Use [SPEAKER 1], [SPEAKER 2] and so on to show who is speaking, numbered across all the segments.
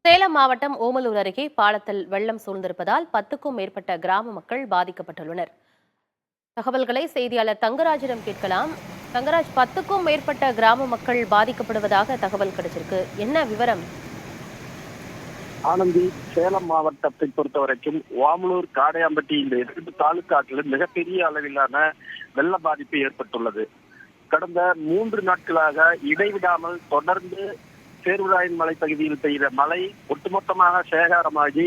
[SPEAKER 1] சேலம் மாவட்டம் ஓமலூர் அருகே பாலத்தில் வெள்ளம் சூழ்ந்திருப்பதால் 10க்கும் மேற்பட்ட கிராம மக்கள் பாதிக்கப்பட்டுள்ளனர். தகவல்களை செய்தியாளர் தங்கராஜிடம் கேட்கலாம். தங்கராஜ், 10க்கும் மேற்பட்ட கிராம மக்கள் பாதிக்கப்படுவதாக தகவல் கிடைச்சிருக்கு. என்ன விவரம்?
[SPEAKER 2] ஆனந்தி, சேலம் மாவட்டத்தை பொறுத்தவரைக்கும் ஓமலூர், காடையாம்பட்டி இந்த 2 தாலுக்காக்களில் மிகப்பெரிய அளவிலான வெள்ள பாதிப்பு ஏற்பட்டுள்ளது. கடந்த 3 நாட்களாக இடைவிடாமல் தொடர்ந்து சேர்வராயன் மலை பகுதியில் பெய்த மழை ஒட்டுமொத்தமாக சேகாரமாகி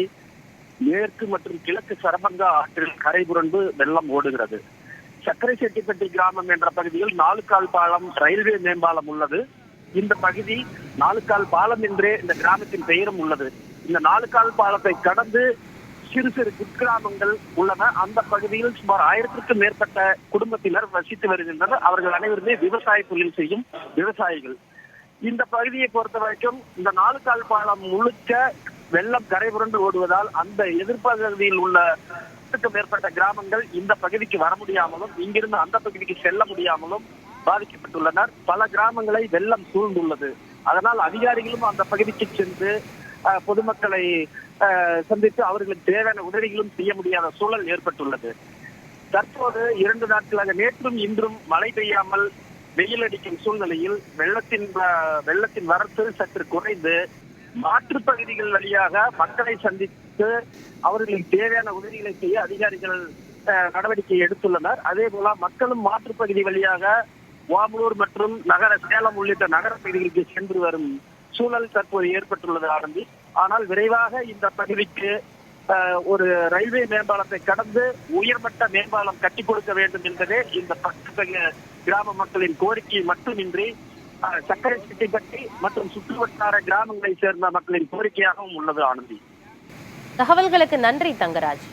[SPEAKER 2] மேற்கு மற்றும் கிழக்கு சரபங்கா ஆற்றில் கரை புரண்டு வெள்ளம் ஓடுகிறது. சக்கரை செட்டிப்பட்டி கிராமம் என்ற பகுதியில் 4 கால் பாலம் ரயில்வே மேம்பாலம் உள்ளது. இந்த பகுதி 4 கால் பாலம் என்றே இந்த கிராமத்தின் பெயரும் உள்ளது. இந்த 4 கால் பாலத்தை கடந்து சிறு சிறு குக்கிராமங்கள் உள்ளன. அந்த பகுதியில் சுமார் 1000க்கும் மேற்பட்ட குடும்பத்தினர் வசித்து வருகின்றனர். அவர்கள் அனைவருமே விவசாய தொழில் செய்யும் விவசாயிகள். இந்த பகுதியை பொறுத்த வரைக்கும் இந்த 4 கால் பாலம் முழுக்க வெள்ளம் கரை புரண்டு ஓடுவதால் அந்த எதிர்ப்பகுதியில் உள்ள 10க்கும் மேற்பட்ட கிராமங்கள் இந்த பகுதிக்கு வர முடியாமலும் இங்கிருந்து அந்த பகுதிக்கு செல்ல முடியாமலும் பாதிக்கப்பட்டுள்ளனர். பல கிராமங்களை வெள்ளம் சூழ்ந்துள்ளது. அதனால் அதிகாரிகளும் அந்த பகுதிக்கு சென்று பொதுமக்களை சந்தித்து அவர்களுக்கு தேவையான உதவிகளும் செய்ய முடியாத சூழல் ஏற்பட்டுள்ளது. தற்போது 2 நாட்களாக நேற்றும் இன்றும் மழை பெய்யாமல் வெயில் அடிக்கும் சூழ்நிலையில் வெள்ளத்தின் வரத்து சற்று குறைந்து மாற்றுப் பகுதிகள் வழியாக மக்களை சந்தித்து அவர்களுக்கு தேவையான உதவிகளை செய்ய அதிகாரிகள் நடவடிக்கை எடுத்துள்ளனர். அதே போல மக்களும் மாற்றுப் பகுதி வழியாக ஓமலூர் மற்றும் சேலம் உள்ளிட்ட நகர பகுதிகளுக்கு சென்று வரும் சூழல் தற்போது ஏற்பட்டுள்ளது ஆனந்தி. ஆனால் விரைவாக இந்த பகுதிக்கு ஒரு ரயில்வே மேம்பாலத்தை கடந்து உயர்மட்ட மேம்பாலம் கட்டி கொடுக்க வேண்டும் என்பதே இந்த 10 கிராம மக்களின் கோரிக்கை மட்டுமின்றி சக்கரை செட்டிப்பட்டி மற்றும் சுற்றுவட்டார கிராமங்களை சேர்ந்த மக்களின் கோரிக்கையாகவும் உள்ளது ஆனந்தி.
[SPEAKER 1] தகவல்களுக்கு நன்றி தங்கராஜ்.